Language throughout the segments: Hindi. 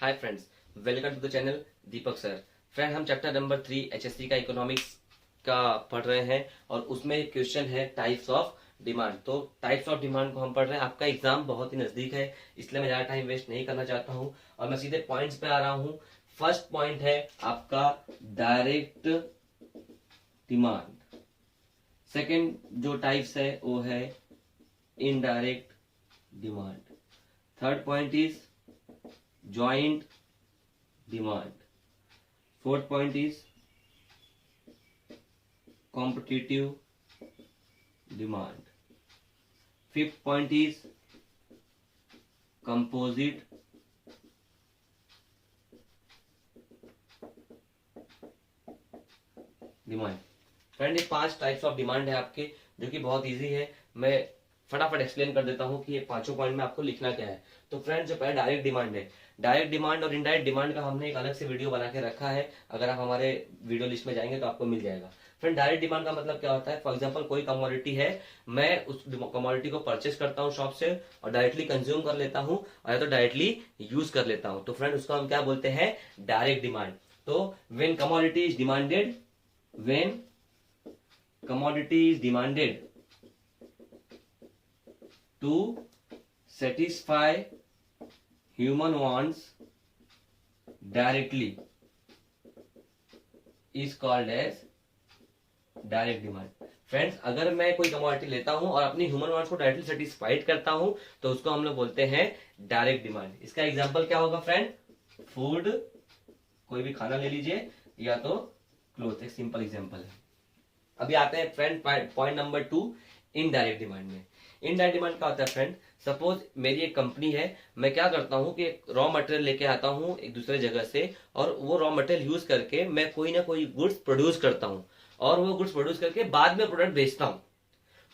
Hi friends, welcome to the channel Deepak sir. Friend, हम चैप्टर नंबर 3 एचएससी का इकोनॉमिक्स का पढ़ रहे हैं और उसमें एक क्वेश्चन है टाइप्स ऑफ डिमांड। तो टाइप्स ऑफ डिमांड को हम पढ़ रहे हैं। आपका एग्जाम बहुत ही नजदीक है, इसलिए मैं ज्यादा टाइम वेस्ट नहीं करना चाहता हूं और मैं सीधे पॉइंट्स पे आ रहा हूं। फर्स्ट पॉइंट है आपका डायरेक्ट डिमांड। सेकेंड जो टाइप्स है वो है indirect demand. Third point is joint demand. Fourth point is competitive demand. Fifth point is composite demand. Friend, ये 5 टाइप्स ऑफ डिमांड है आपके, जो कि बहुत इजी है। मैं फटाफट एक्सप्लेन कर देता हूं कि ये पांचों पॉइंट में आपको लिखना क्या है। तो फ्रेंड, जो पहले डायरेक्ट डिमांड है, डायरेक्ट डिमांड और इनडायरेक्ट डिमांड का हमने एक अलग से वीडियो बना के रखा है। अगर आप हमारे वीडियो लिस्ट में जाएंगे तो आपको मिल जाएगा। फ्रेंड, डायरेक्ट डिमांड का मतलब क्या होता है? फॉर एग्जांपल, कोई कमोडिटी है, मैं उस कमोडिटी को परचेस करता हूं शॉप से और डायरेक्टली कंज्यूम कर लेता हूं और या तो डायरेक्टली यूज कर लेता हूं। तो फ्रेंड, उसको हम क्या बोलते हैं? Direct demand. तो when commodity is demanded, when commodity is demanded to satisfy human wants directly is called as direct demand. Friends, अगर मैं कोई कमोडिटी लेता हूं और अपनी ह्यूमन वांट्स को डायरेक्टली सेटिस्फाइड करता हूं तो उसको हम लोग बोलते हैं डायरेक्ट डिमांड। इसका एग्जांपल क्या होगा फ्रेंड? फूड, कोई भी खाना ले लीजिए, या तो क्लोथ। एक सिंपल एग्जांपल है। अभी आते हैं friend point number 2, indirect demand में। इनडायरेक्ट डिमांड क्या होता है फ्रेंड? सपोज मेरी एक कंपनी है, मैं क्या करता हूं कि रॉ मटेरियल लेके आता हूं एक दूसरे जगह से और वो रॉ मटेरियल यूज करके मैं कोई ना कोई गुड्स प्रोड्यूस करता हूं और वो गुड्स प्रोड्यूस करके बाद में प्रोडक्ट बेचता हूं।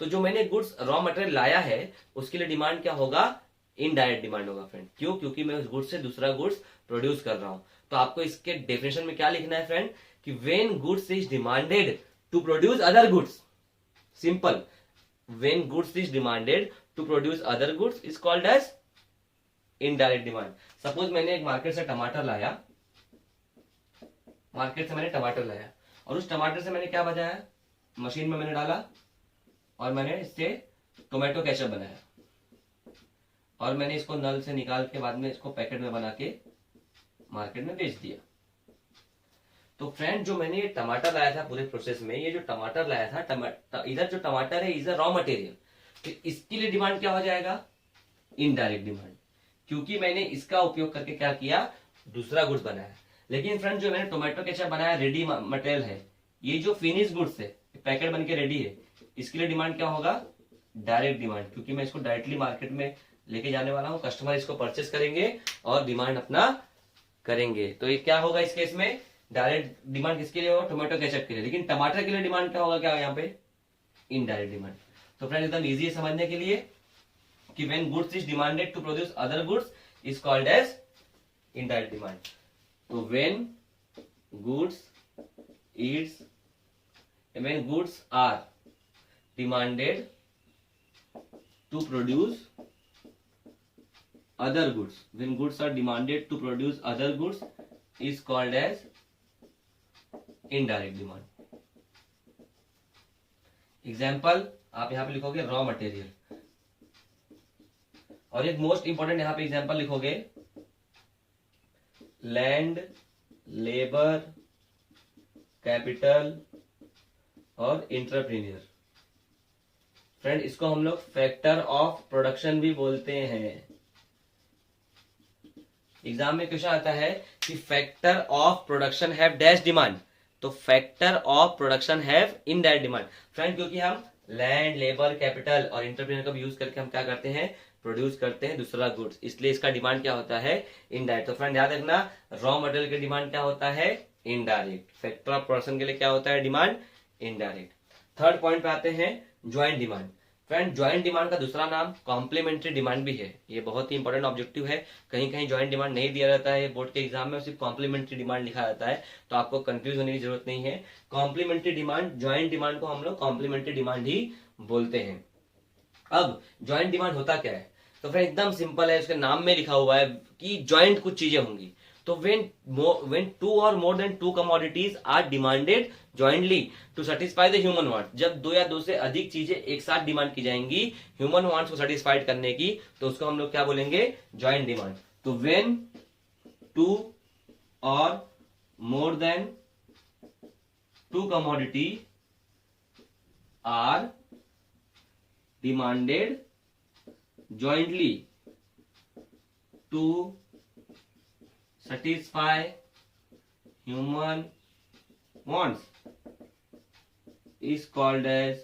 तो जो मैंने गुड्स रॉ मटेरियल लाया है उसके लिए डिमांड क्या होगा? इनडायरेक्ट डिमांड होगा फ्रेंड। क्यों? क्योंकि मैं उस गुड्स से दूसरा गुड्स प्रोड्यूस कर रहा हूं। तो आपको इसके डेफिनेशन में क्या लिखना है फ्रेंड? कि when goods is demanded to produce other goods, simple, when goods is demanded to produce other goods is called as indirect demand. Suppose मैंने एक मार्केट से टमाटर लाया, और उस टमाटर से मैंने क्या बजाया? मशीन में मैंने डाला और मैंने इससे टोमेटो केचप बनाया और मैंने इसको नल से निकाल के बाद में इसको पैकेट में बना के मार्केट में बेच दिया। तो फ्रेंड, जो मैंने ये टमाटर लाया था पूरे प्रोसेस में, ये जो टमाटर लाया था, इधर जो टमाटर है इज अ रॉ मटेरियल, तो इसके लिए डिमांड क्या हो जाएगा? इनडायरेक्ट डिमांड, क्योंकि मैंने इसका उपयोग करके क्या किया? दूसरा गुड्स बनाया। लेकिन फ्रेंड, जो मैंने टोमेटो केचप बनाया रेडी मटेरियल है, ये जो फिनिश गुड्स है, पैकेट बन के रेडी है, इसके लिए डिमांड क्या होगा? डायरेक्ट डिमांड, क्योंकि मैं इसको डायरेक्टली मार्केट में लेके जाने वाला हूँ, कस्टमर इसको परचेस करेंगे और डिमांड अपना करेंगे। तो ये क्या होगा इस केस में? डायरेक्ट डिमांड किसके लिए होगा? टोमेटो केचप के लिए। लेकिन टमाटर के लिए डिमांड क्या होगा? क्या यहाँ पे? Indirect demand. तो फ्रेंड, एकदम इजी है समझने के लिए कि when goods is demanded to produce other goods is called as indirect demand. तो when goods are demanded to produce other goods, when goods are demanded to produce other goods is called as indirect demand. Example आप यहां पे लिखोगे रॉ मटेरियल, और एक मोस्ट इंपॉर्टेंट यहां पे एग्जाम्पल लिखोगे लैंड, लेबर, कैपिटल और इंटरप्रीनियर। फ्रेंड, इसको हम लोग फैक्टर ऑफ प्रोडक्शन भी बोलते हैं। एग्जाम में क्वेश्चन आता है कि factor of production have dash demand, तो factor of production have indirect demand. Friend, क्योंकि हम लैंड, लेबर, कैपिटल और इंटरप्रीनियर का भी यूज करके हम क्या करते हैं? प्रोड्यूस करते हैं दूसरा गुड्स, इसलिए इसका डिमांड क्या होता है? इनडायरेक्ट। तो फ्रेंड, याद रखना, रॉ मटेरियल की डिमांड क्या होता है? इनडायरेक्ट। फैक्टर ऑफ प्रोडक्शन के लिए क्या होता है? Demand indirect. थर्ड पॉइंट पे आते हैं, joint demand. Friend, joint demand का दूसरा नाम कॉम्प्लीमेंट्री डिमांड भी है। ये बहुत ही इंपॉर्टेंट ऑब्जेक्टिव है। कहीं कहीं ज्वाइंट डिमांड नहीं दिया जाता है बोर्ड के एग्जाम में, सिर्फ कॉम्प्लीमेंट्री डिमांड लिखा जाता है, तो आपको कंफ्यूज होने की जरूरत नहीं है। कॉम्प्लीमेंट्री डिमांड, ज्वाइंट डिमांड को हम लोग कॉम्प्लीमेंट्री डिमांड ही बोलते हैं। अब ज्वाइंट डिमांड होता क्या है? तो फ्रेंड, एकदम सिंपल है, उसके नाम में लिखा हुआ है कि ज्वाइंट कुछ चीजें होंगी। तो when two or more than two commodities are demanded jointly to satisfy the human want, जब दो या दो से अधिक चीजें एक साथ डिमांड की जाएंगी ह्यूमन वांट्स को सेटिस्फाइड करने की, तो उसको हम लोग क्या बोलेंगे, जॉइंट डिमांड। तो when two or more than two commodity are demanded jointly to satisfy human wants is called as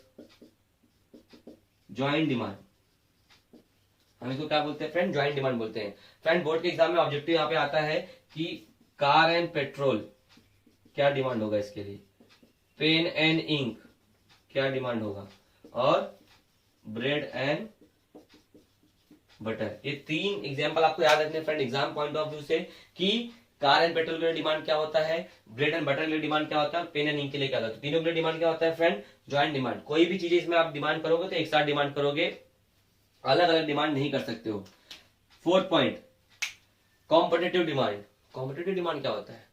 joint demand। हम इसको क्या बोलते हैं फ्रेंड, जॉइंट डिमांड बोलते हैं। फ्रेंड बोर्ड के एग्जाम में ऑब्जेक्टिव यहाँ पे आता है कि कार एंड पेट्रोल क्या डिमांड होगा इसके लिए, पेन एंड इंक क्या डिमांड होगा, और ब्रेड एंड बटर। ये तीन एग्जांपल आपको याद रखने friend exam point of view से, कि कार एंड पेट्रोल के लिए डिमांड क्या होता है, ब्रेड एंड बटर के लिए डिमांड क्या होता है, पेन एंड इंक के लिए क्या होता है। तो तीनों के लिए डिमांड क्या होता है फ्रेंड, जॉइंट डिमांड। कोई भी चीज इसमें आप डिमांड करोगे तो एक साथ डिमांड करोगे, अलग अलग डिमांड नहीं कर सकते हो। Fourth point, competitive demand. Competitive demand क्या होता है,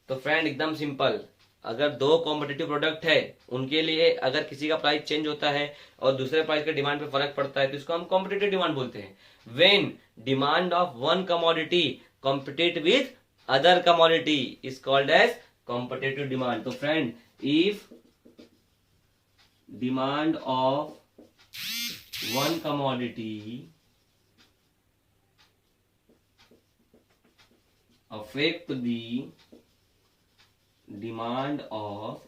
तो फ्रेंड एकदम सिंपल, अगर दो कॉम्पिटिटिव प्रोडक्ट है उनके लिए अगर किसी का प्राइस चेंज होता है और दूसरे प्राइस के डिमांड पे फर्क पड़ता है तो इसको हम कॉम्पिटिटिव डिमांड बोलते हैं। When demand of one commodity compete with other commodity is called as competitive demand. तो friend if demand of one commodity affect the demand of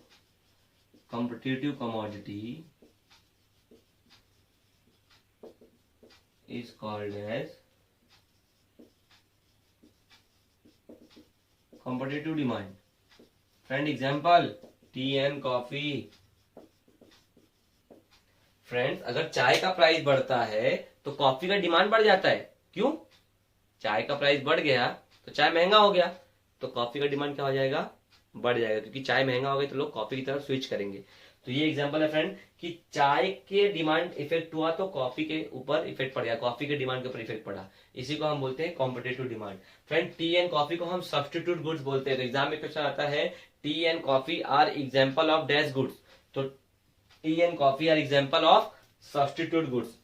competitive commodity is called as competitive demand। Friend example, T and coffee. Friends अगर चाय का प्राइस बढ़ता है तो कॉफी का डिमांड बढ़ जाता है। क्यों, चाय का प्राइस बढ़ गया तो चाय महंगा हो गया, तो कॉफी का डिमांड क्या हो जाएगा, बढ़ जाएगा, क्योंकि चाय महंगा हो गया तो लोग कॉफी की तरफ स्विच करेंगे। तो ये एग्जांपल है फ्रेंड कि चाय के डिमांड इफेक्ट हुआ तो कॉफी के ऊपर इफेक्ट पड़ गया, कॉफी के डिमांड के ऊपर इफेक्ट पड़ा, इसी को हम बोलते हैं competitive demand. Friend T and coffee को हम सब्स्टिट्यूट गुड्स बोलते हैं। तो एग्जाम में क्वेश्चन आता है tea and coffee are example of dash goods, तो tea and coffee are example of substitute goods.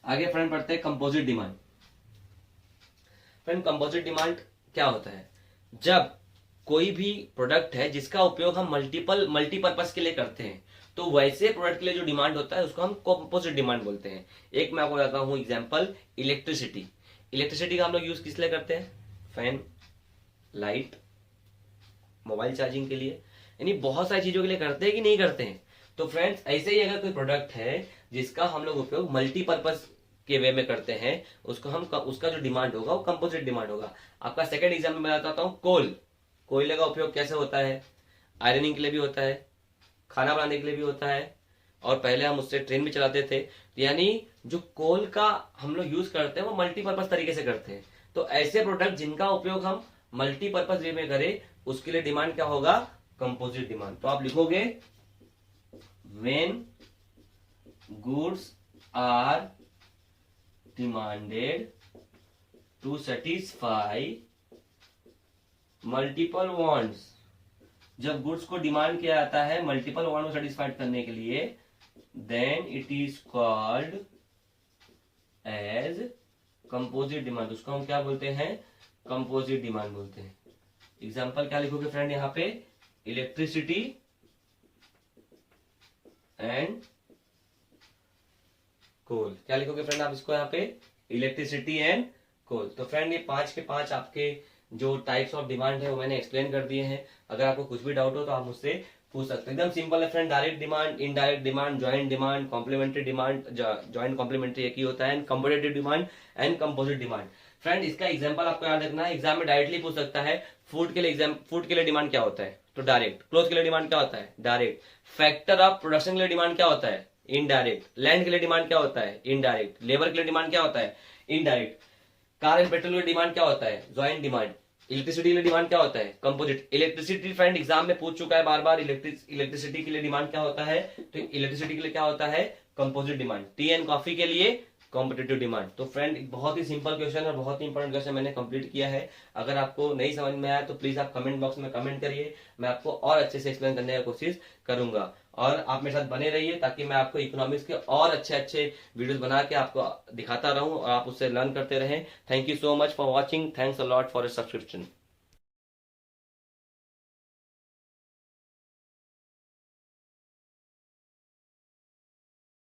आगे फ्रेंड पढ़ते हैं composite demand. Friend composite demand क्या होता है, जब कोई भी प्रोडक्ट है जिसका उपयोग हम मल्टीपर्पज के लिए करते हैं, तो वैसे प्रोडक्ट के लिए जो डिमांड होता है उसको हम कंपोजिट डिमांड बोलते हैं। एक मैं आपको बताता हूं एग्जांपल, इलेक्ट्रिसिटी। इलेक्ट्रिसिटी का हम लोग यूज किस लिए करते हैं, फैन, लाइट, मोबाइल चार्जिंग के लिए, यानी बहुत सारी चीजों के लिए करते हैं कि नहीं करते हैं। तो फ्रेंड्स ऐसे ही अगर कोई प्रोडक्ट है जिसका हम लोग उपयोग मल्टीपर्पज के वे में करते हैं, उसको हम उसका जो डिमांड होगा वो कंपोजिट डिमांड होगा। आपका सेकंड एग्जाम्पल मैं बताता हूँ, कोल। कोयले का उपयोग कैसे होता है, आयरनिंग के लिए भी होता है, खाना बनाने के लिए भी होता है, और पहले हम उससे ट्रेन भी चलाते थे। तो यानी जो कोल का हम लोग यूज करते हैं वो मल्टीपर्पज तरीके से करते हैं। तो ऐसे प्रोडक्ट जिनका उपयोग हम मल्टीपर्पज वे में करें उसके लिए डिमांड क्या होगा, कंपोजिट डिमांड। तो आप लिखोगे when goods are demanded to satisfy multiple wants, जब गुड्स को डिमांड किया जाता है मल्टीपल वांट को सेटिस्फाइड करने के लिए, then it is called as composite demand. उसको हम क्या बोलते हैं, कंपोजिट डिमांड बोलते हैं। एग्जांपल क्या लिखोगे फ्रेंड यहाँ पे, इलेक्ट्रिसिटी एंड कोल। क्या लिखोगे फ्रेंड आप इसको यहाँ पे, इलेक्ट्रिसिटी एंड कोल। तो फ्रेंड ये 5 के 5 आपके जो टाइप्स ऑफ डिमांड है वो मैंने एक्सप्लेन कर दिए हैं। अगर आपको कुछ भी डाउट हो तो आप मुझसे पूछ सकते हैं। एकदम सिंपल है friend, direct demand, indirect demand, joint demand, complementary demand, joint complementary एक ही होता है, and competitive demand and composite demand. Friend इसका एग्जांपल आपको याद रखना है, एग्जाम में डायरेक्टली पूछ सकता है। फूड के लिए डिमांड क्या होता है, तो डायरेक्ट। क्लोथ के लिए डिमांड क्या होता है, डायरेक्ट। फैक्टर ऑफ प्रोडक्शन के लिए डिमांड क्या होता है, इनडायरेक्ट। लैंड के लिए डिमांड क्या होता है, इनडायरेक्ट। लेबर के लिए डिमांड क्या होता है, इनडायरेक्ट। कार एंड पेट्रोल के लिए डिमांड क्या होता है, जॉइंट डिमांड। इलेक्ट्रिसिटी के लिए डिमांड क्या होता है, कंपोजिट। इलेक्ट्रिसिटी फ्रेंड एग्जाम में पूछ चुका है बार बार, इलेक्ट्रिसिटी के लिए डिमांड क्या होता है, तो इलेक्ट्रिसिटी के लिए क्या होता है, composite demand. T and coffee के लिए कॉम्पिटिटिव डिमांड। तो फ्रेंड बहुत ही सिंपल क्वेश्चन और बहुत ही इंपॉर्टेंट क्वेश्चन मैंने कंप्लीट किया है। अगर आपको नहीं समझ में आया तो प्लीज आप कमेंट बॉक्स में कमेंट करिए, मैं आपको और अच्छे से एक्सप्लेन करने की कोशिश करूंगा। और आप मेरे साथ बने रहिए ताकि मैं आपको इकोनॉमिक्स के और अच्छे अच्छे वीडियोस बना के आपको दिखाता रहूं और आप उससे लर्न करते रहें। Thank you so much for watching, thanks a lot for your subscription.